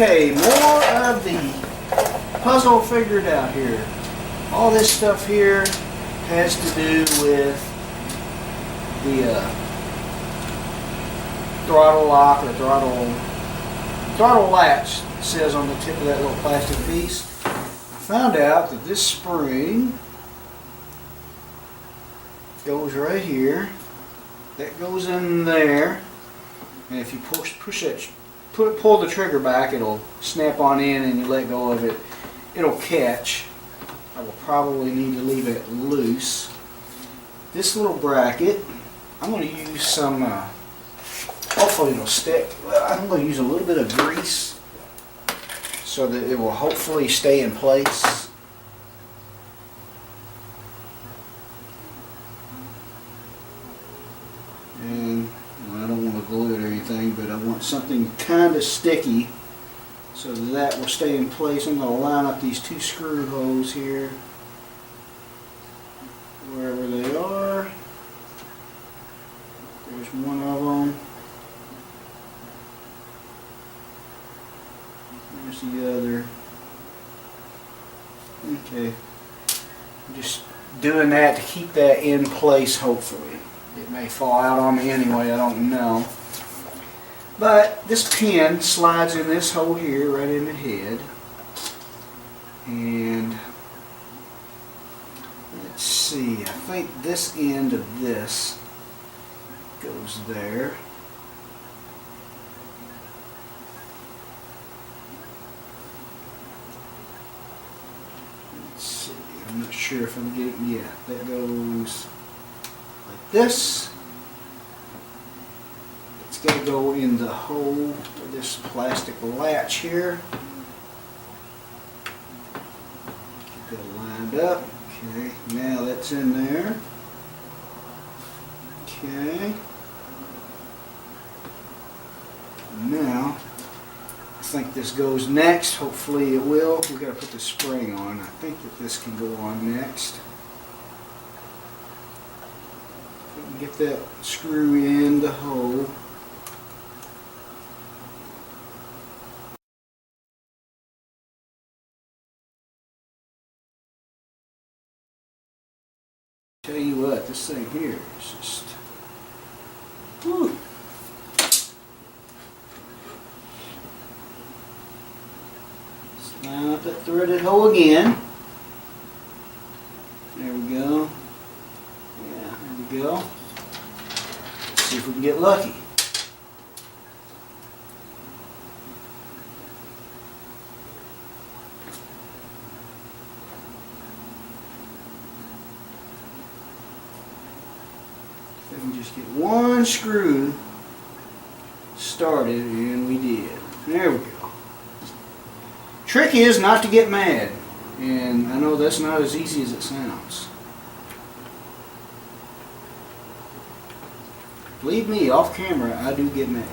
Okay, more of the puzzle figured out here. All this stuff here has to do with the throttle lock or throttle latch. It says on the tip of that little plastic piece. I found out that this spring goes right here. That goes in there, and if you push that, pull the trigger back, it'll snap on in, and you let go of it, it'll catch. I will probably need to leave it loose. This little bracket, I'm going to use some, hopefully it'll stick. I'm going to use a little bit of grease so that it will hopefully stay in place. And well, I don't want to glue it or anything, but I want something kind of sticky so that will stay in place. I'm going to line up these two screw holes here, wherever they are. There's one of them. There's the other. Okay. I'm just doing that to keep that in place, hopefully. It may fall out on me anyway, I don't know. But this pin slides in this hole here, right in the head. And let's see, I think this end of this goes there. Let's see, I'm not sure if I'm getting, yeah, that goes like this. It's going to go in the hole with this plastic latch here. Get that lined up. Okay, now that's in there. Okay. Now, I think this goes next. Hopefully it will. We've got to put the spring on. I think that this can go on next. Get that screw in the hole. Tell you what, this thing here is just, whew. Line up that threaded hole again. There we go. Yeah, there we go. Let's see if we can get lucky. If we can just get one screw started, and we did. There we go. Trick is not to get mad, and I know that's not as easy as it sounds. Believe me, off camera, I do get mad.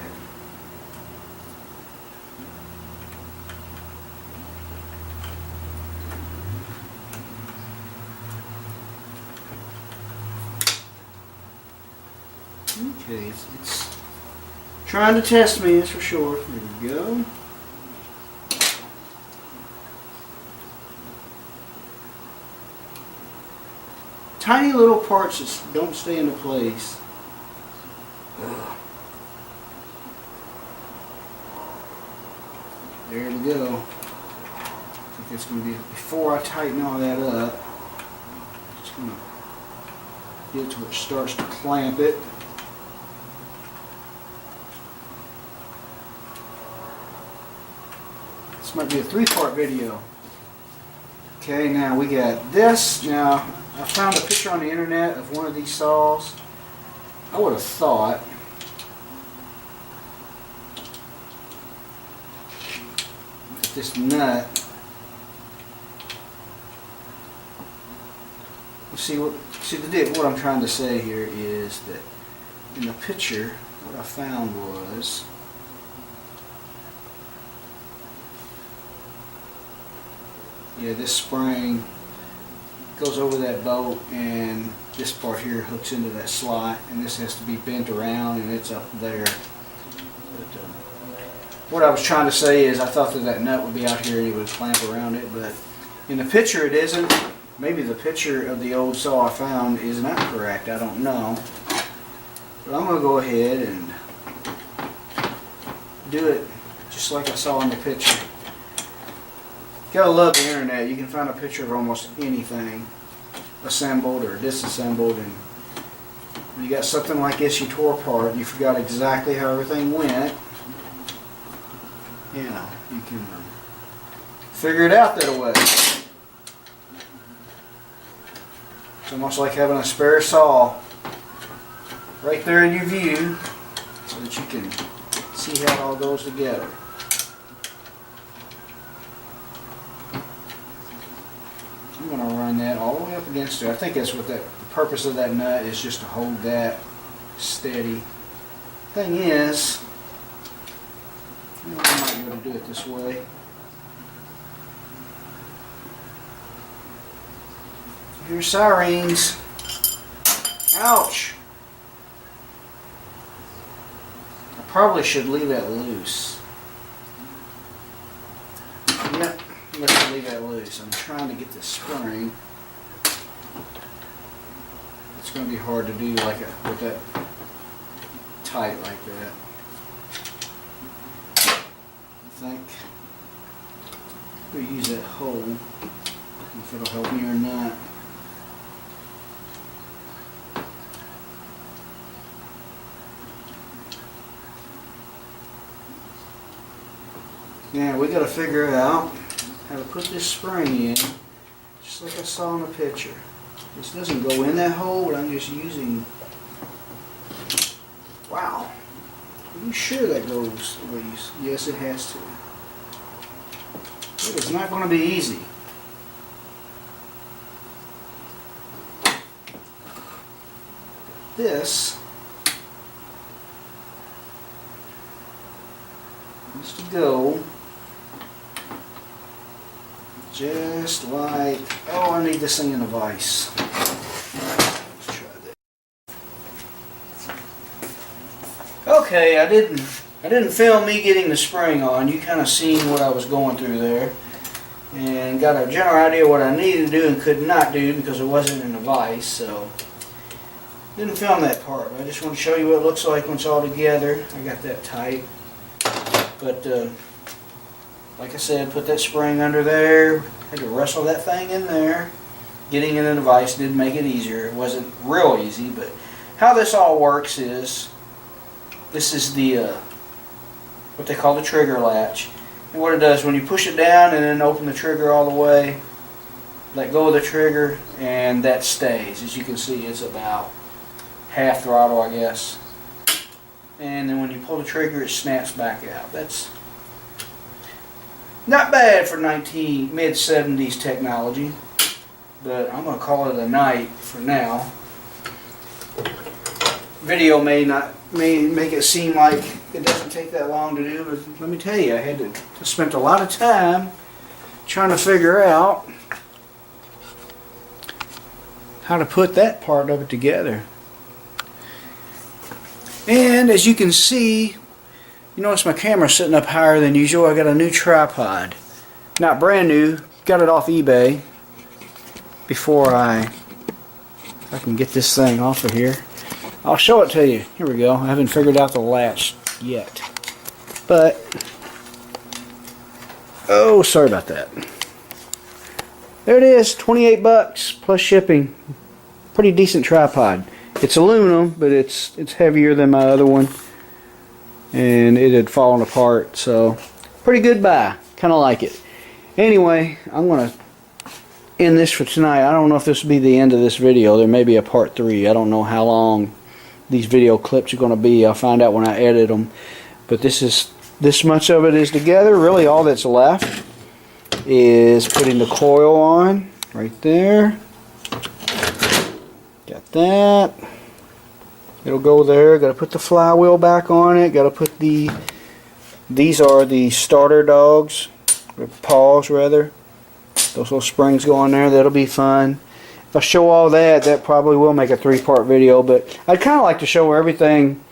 Okay, it's trying to test me, that's for sure. There we go. Tiny little parts that don't stay into place. Ugh. There we go. I think that's going to be, before I tighten all that up, just going to get it to where it starts to clamp it. This might be a three-part video. Okay, now we got this. Now, I found a picture on the internet of one of these saws. I would have thought that this nut, what I'm trying to say here is that in the picture, what I found was this spring goes over that bolt, and this part here hooks into that slot, and this has to be bent around, and it's up there. But what I was trying to say is I thought that nut would be out here and it would clamp around it, but in the picture it isn't. Maybe the picture of the old saw I found is not correct. I don't know. But I'm going to go ahead and do it just like I saw in the picture. Gotta love the internet. You can find a picture of almost anything assembled or disassembled, and when you got something like this you tore apart, you forgot exactly how everything went, you know, you can figure it out that way. It's almost like having a spare saw right there in your view so that you can see how it all goes together. I'm going to run that all the way up against it. I think that's what the purpose of that nut is, just to hold that steady. Thing is, I might be able to do it this way. Here's sirens. Ouch! I probably should leave that loose. Yep, let's leave that loose. I'm trying to get this spring. It's going to be hard to do like with that tight like that. I think we'll use that hole, if it'll help me or not. Now we got to figure out how to put this spring in, just like I saw in the picture. This doesn't go in that hole, but I'm just using. Wow. Are you sure that goes the way you? Yes, it has to. It is not going to be easy. This needs to go just like, oh, I need this thing in a vise. Let's try that. Okay, I didn't film me getting the spring on. You kind of seen what I was going through there, and got a general idea what I needed to do and could not do because it wasn't in a vise. So didn't film that part. But I just want to show you what it looks like when it's all together. I got that tight, but. Like I said, put that spring under there. Had to wrestle that thing in there. Getting it in the vise did make it easier. It wasn't real easy, but how this all works is, this is the what they call the trigger latch. And what it does, when you push it down and then open the trigger all the way, let go of the trigger, and that stays. As you can see, it's about half throttle, I guess. And then when you pull the trigger, it snaps back out. That's not bad for mid-70s technology, but I'm going to call it a night for now. Video may make it seem like it doesn't take that long to do, but let me tell you, I spent a lot of time trying to figure out how to put that part of it together. And as you can see, you notice my camera's sitting up higher than usual. I got a new tripod. Not brand new. Got it off eBay before if I can get this thing off of here. I'll show it to you. Here we go. I haven't figured out the latch yet. But, oh, sorry about that. There it is. 28 bucks plus shipping. Pretty decent tripod. It's aluminum, but it's heavier than my other one. And it had fallen apart, so pretty good buy. Kind of like it. Anyway, I'm going to end this for tonight. I don't know if this will be the end of this video. There may be a part 3. I don't know how long these video clips are going to be. I'll find out when I edit them. But this much of it is together. Really all that's left is putting the coil on right there. Got that. It'll go there. Got to put the flywheel back on it. Got to put these are the starter dogs, or paws rather. Those little springs go on there. That'll be fun. If I show all that, that probably will make a 3-part video. But I'd kind of like to show everything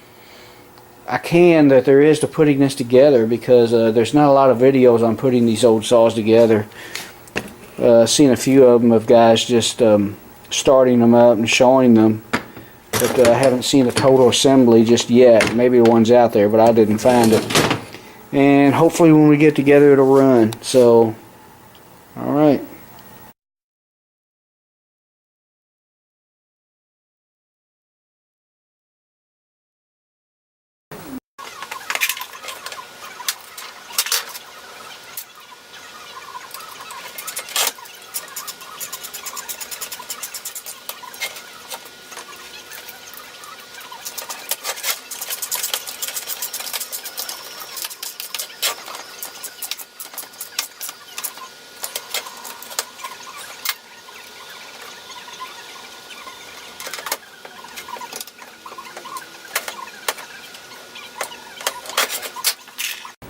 I can that there is to putting this together, because there's not a lot of videos on putting these old saws together. Seen a few of them of guys just starting them up and showing them, but I haven't seen a total assembly just yet. Maybe one's out there, but I didn't find it. And hopefully when we get together it'll run. So, alright.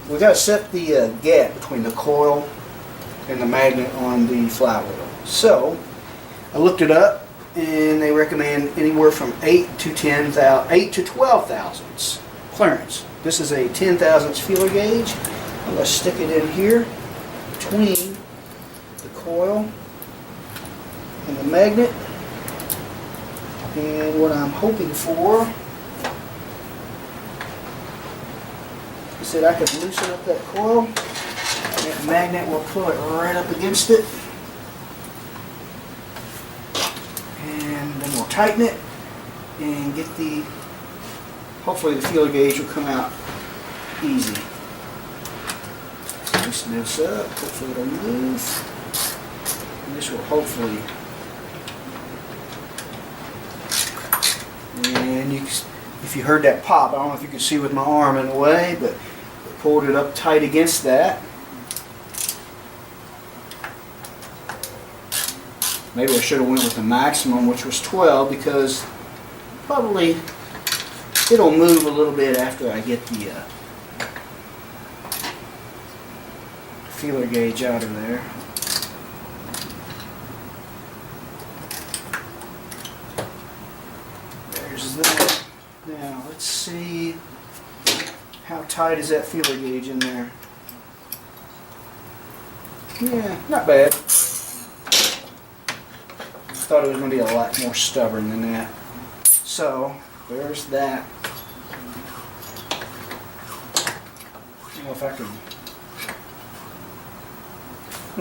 We got to set the gap between the coil and the magnet on the flywheel. So I looked it up, and they recommend anywhere from 8 to 12 thousandths clearance. This is a 10 thousandths feeler gauge. I'm going to stick it in here between the coil and the magnet. And what I'm hoping for is that I could loosen up that coil, and that magnet will pull it right up against it. And then we'll tighten it and get hopefully the feeler gauge will come out easy. So loosen this up, hopefully it'll move. And this will hopefully, and if you heard that pop, I don't know if you can see with my arm in the way, but pulled it up tight against that. Maybe I should have went with the maximum, which was 12, because probably it'll move a little bit after I get the feeler gauge out of there. There's that. Now let's see, how tight is that feeler gauge in there? Yeah, not bad. Thought it was going to be a lot more stubborn than that. So there's that. I don't know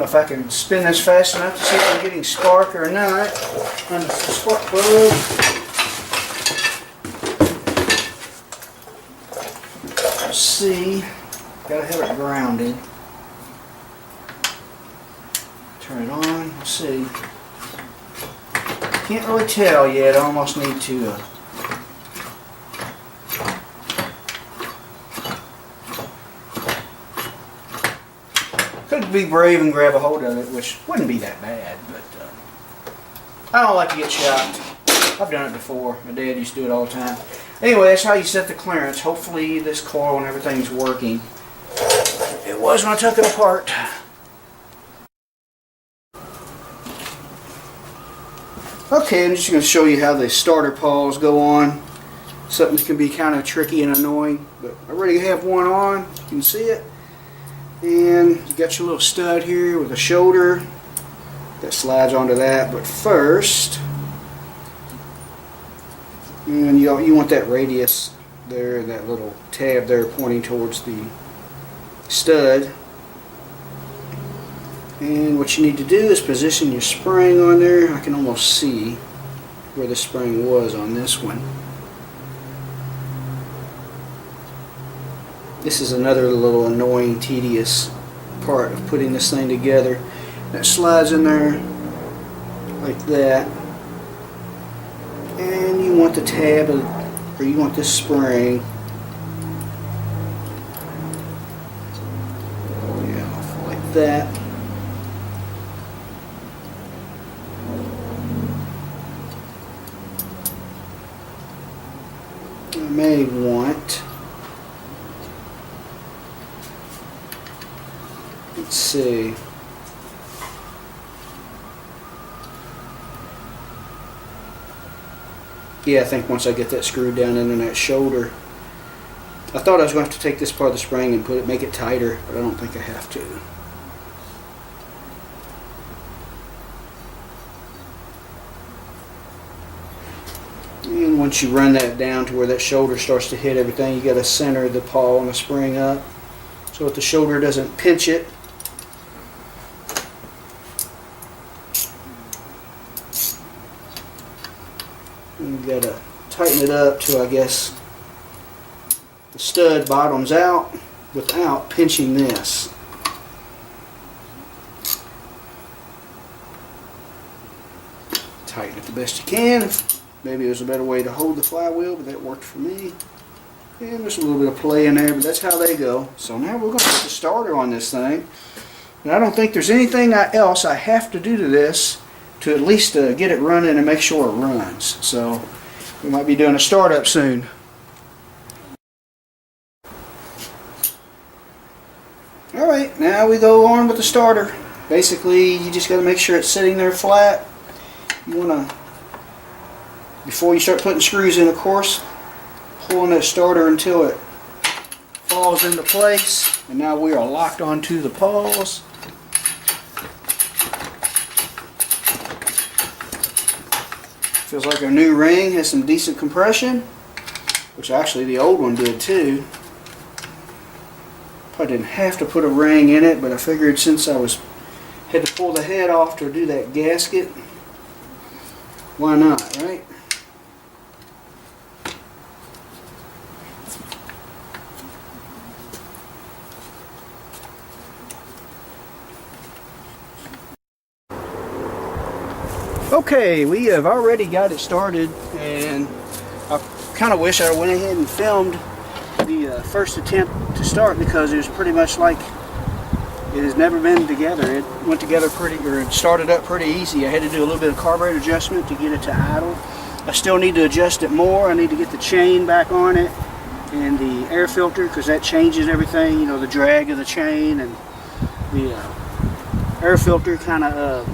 if I can spin this fast enough to see if I'm getting spark or not. On the spark plug. Let's see. Gotta have it grounded. Turn it on. Let's see. Can't really tell yet. I almost need to. Could be brave and grab a hold of it, which wouldn't be that bad, but I don't like to get shocked. I've done it before. My dad used to do it all the time. Anyway, that's how you set the clearance. Hopefully this coil and everything's working. It was when I took it apart. Okay, I'm just going to show you how the starter pawls go on. Something that can be kind of tricky and annoying, but I already have one on. You can see it. And you got your little stud here with a shoulder that slides onto that. But first, and you want that radius there, that little tab there pointing towards the stud. And what you need to do is position your spring on there. I can almost see where the spring was on this one. This is another little annoying, tedious part of putting this thing together. That slides in there like that. And you want the tab, or you want this spring. Yeah, like that. You may want, let's see, yeah, I think once I get that screwed down into that shoulder, I thought I was going to have to take this part of the spring and make it tighter, but I don't think I have to. And once you run that down to where that shoulder starts to hit everything, you got to center the pawl and the spring up so that the shoulder doesn't pinch it. And you got to tighten it up to, I guess, the stud bottoms out without pinching this. Tighten it the best you can. Maybe there's a better way to hold the flywheel, but that worked for me. And there's a little bit of play in there, but that's how they go. So now we're going to put the starter on this thing. And I don't think there's anything else I have to do to this to at least get it running and make sure it runs. So we might be doing a startup soon. Alright, now we go on with the starter. Basically, you just got to make sure it's sitting there flat. You want to, before you start putting screws in, of course, pull on that starter until it falls into place. And now we are locked onto the pawls. Feels like our new ring has some decent compression, which actually the old one did too. Probably didn't have to put a ring in it, but I figured since I had to pull the head off to do that gasket, why not, right? Okay, we have already got it started, and I kind of wish I went ahead and filmed the first attempt to start, because it was pretty much like it has never been together. It went together it started up pretty easy. I had to do a little bit of carburetor adjustment to get it to idle. I still need to adjust it more. I need to get the chain back on it and the air filter, because that changes everything, you know, the drag of the chain, and the air filter kind of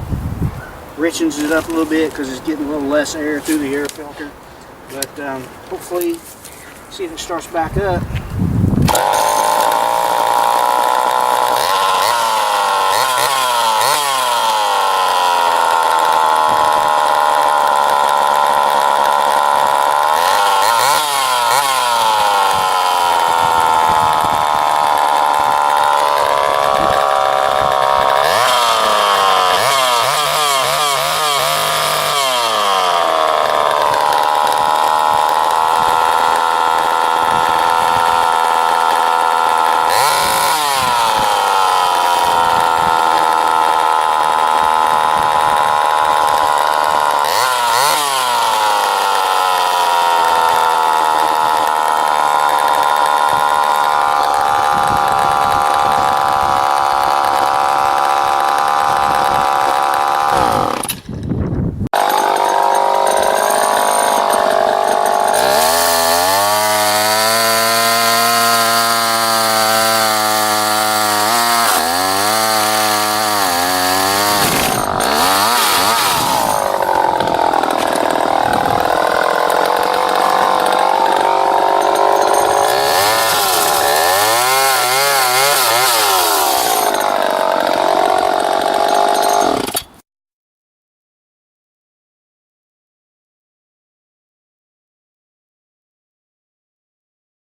richens it up a little bit because it's getting a little less air through the air filter. But hopefully, see if it starts back up.